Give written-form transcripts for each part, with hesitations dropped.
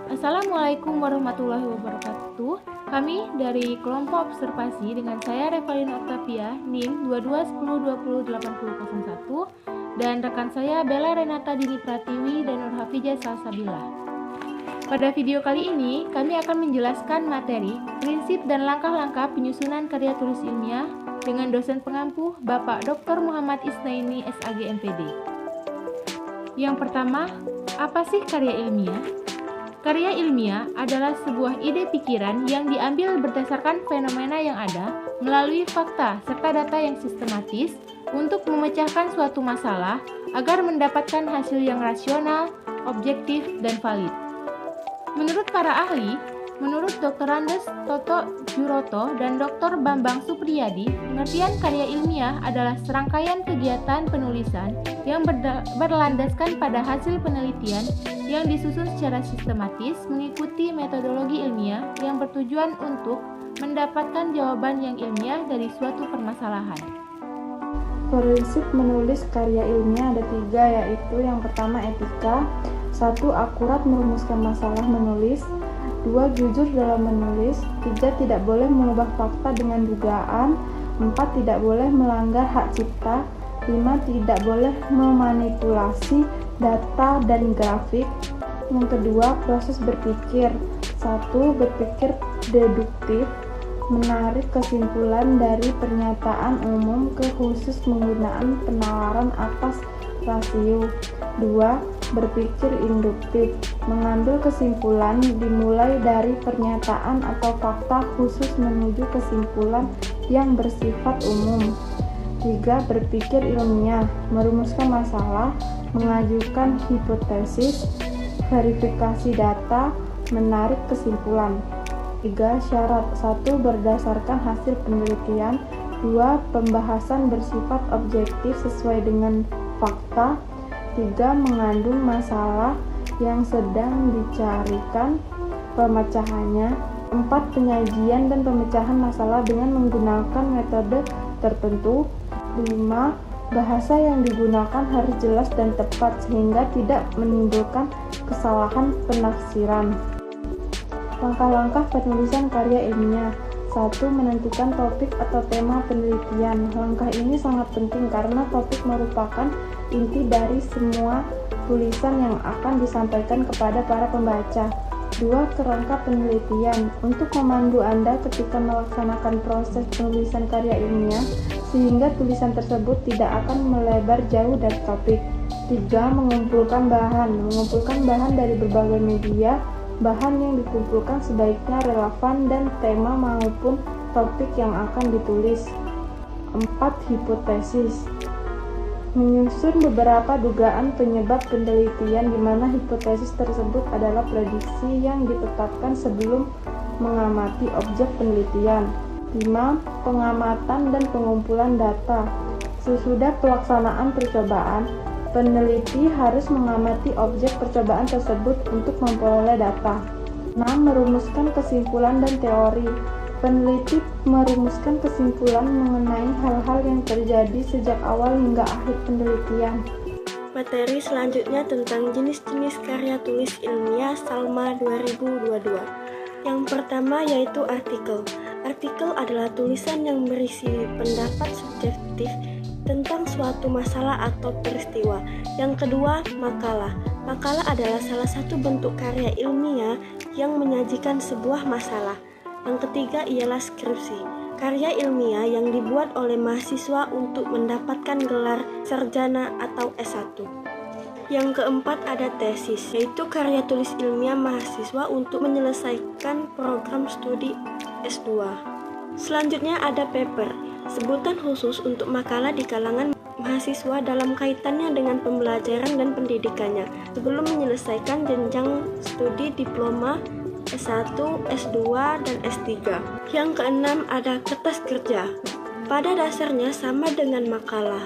Assalamualaikum warahmatullahi wabarakatuh. Kami dari kelompok observasi dengan saya Revalina Octavia, NIM 2210208001 dan rekan saya Bella Renata Dini Pratiwi dan Nurhafijah Salsabila. Pada video kali ini, kami akan menjelaskan materi, prinsip dan langkah-langkah penyusunan karya tulis ilmiah dengan dosen pengampu Bapak Dr. Muhammad Isnaini SAG MPD. Yang pertama, apa sih karya ilmiah? Karya ilmiah adalah sebuah ide pikiran yang diambil berdasarkan fenomena yang ada melalui fakta serta data yang sistematis untuk memecahkan suatu masalah agar mendapatkan hasil yang rasional, objektif, dan valid. Menurut para ahli, menurut Dr. Andes Toto Juroto dan Dr. Bambang Supriyadi, pengertian karya ilmiah adalah serangkaian kegiatan penulisan yang berlandaskan pada hasil penelitian yang disusun secara sistematis mengikuti metodologi ilmiah yang bertujuan untuk mendapatkan jawaban yang ilmiah dari suatu permasalahan. Prinsip menulis karya ilmiah ada 3, yaitu yang pertama etika, 1. Akurat merumuskan masalah menulis, 2. Jujur dalam menulis, 3. Tidak boleh mengubah fakta dengan dugaan, 4. Tidak boleh melanggar hak cipta, 5. Tidak boleh memanipulasi data dan grafik. Yang kedua, proses berpikir, 1. Berpikir deduktif, menarik kesimpulan dari pernyataan umum ke khusus menggunakan penalaran atas rasio. 2. Berpikir induktif, mengambil kesimpulan dimulai dari pernyataan atau fakta khusus menuju kesimpulan yang bersifat umum. 3. Berpikir ilmiah, merumuskan masalah, mengajukan hipotesis, verifikasi data, menarik kesimpulan. 3. Syarat, 1. Berdasarkan hasil penelitian, 2. Pembahasan bersifat objektif sesuai dengan fakta, 3. Mengandung masalah yang sedang dicarikan pemecahannya, 4. Penyajian dan pemecahan masalah dengan menggunakan metode tertentu, 5. Bahasa yang digunakan harus jelas dan tepat sehingga tidak menimbulkan kesalahan penafsiran. Langkah-langkah penulisan karya ilmiah. 1. Menentukan topik atau tema penelitian. Langkah ini sangat penting karena topik merupakan inti dari semua tulisan yang akan disampaikan kepada para pembaca. 2. Kerangka penelitian. Untuk memandu Anda ketika melaksanakan proses penulisan karya ilmiah sehingga tulisan tersebut tidak akan melebar jauh dari topik. 3. Mengumpulkan bahan. Mengumpulkan bahan dari berbagai media. Bahan yang dikumpulkan sebaiknya relevan dan tema maupun topik yang akan ditulis. 4. Hipotesis. Menyusun beberapa dugaan penyebab penelitian di mana hipotesis tersebut adalah prediksi yang ditetapkan sebelum mengamati objek penelitian. 5. Pengamatan dan pengumpulan data. Sesudah pelaksanaan percobaan, peneliti harus mengamati objek percobaan tersebut untuk memperoleh data. 6. Merumuskan kesimpulan dan teori. Peneliti merumuskan kesimpulan mengenai hal-hal yang terjadi sejak awal hingga akhir penelitian. Materi selanjutnya tentang jenis-jenis karya tulis ilmiah Salma 2022. Yang pertama yaitu artikel. Artikel adalah tulisan yang berisi pendapat subjektif tentang suatu masalah atau peristiwa. Yang kedua, makalah. Makalah adalah salah satu bentuk karya ilmiah yang menyajikan sebuah masalah. Yang ketiga ialah skripsi. Karya ilmiah yang dibuat oleh mahasiswa untuk mendapatkan gelar sarjana atau S1. Yang keempat ada tesis, yaitu karya tulis ilmiah mahasiswa untuk menyelesaikan program studi S2. Selanjutnya ada paper, sebutan khusus untuk makalah di kalangan mahasiswa dalam kaitannya dengan pembelajaran dan pendidikannya sebelum menyelesaikan jenjang studi diploma S1, S2, dan S3. Yang keenam ada kertas kerja. Pada dasarnya sama dengan makalah,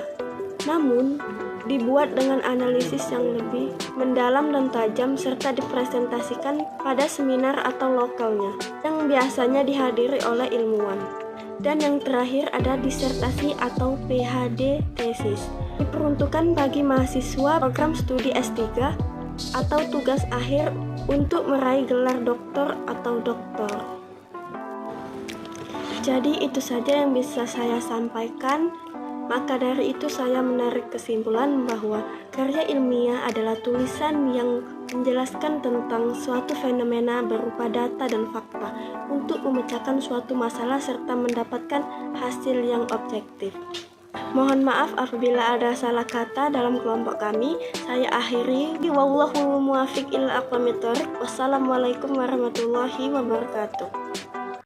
namun dibuat dengan analisis yang lebih mendalam dan tajam serta dipresentasikan pada seminar atau lokalnya yang biasanya dihadiri oleh ilmuwan. Dan yang terakhir ada disertasi atau PhD tesis. Diperuntukkan bagi mahasiswa program studi S3 atau tugas akhir untuk meraih gelar doktor atau doktor. Jadi itu saja yang bisa saya sampaikan. Maka dari itu saya menarik kesimpulan bahwa karya ilmiah adalah tulisan yang menjelaskan tentang suatu fenomena berupa data dan fakta untuk memecahkan suatu masalah serta mendapatkan hasil yang objektif. Mohon maaf apabila ada salah kata dalam kelompok kami. Saya akhiri. Wallahul muwaffiq ila aqwamit thoriq. Wassalamualaikum warahmatullahi wabarakatuh.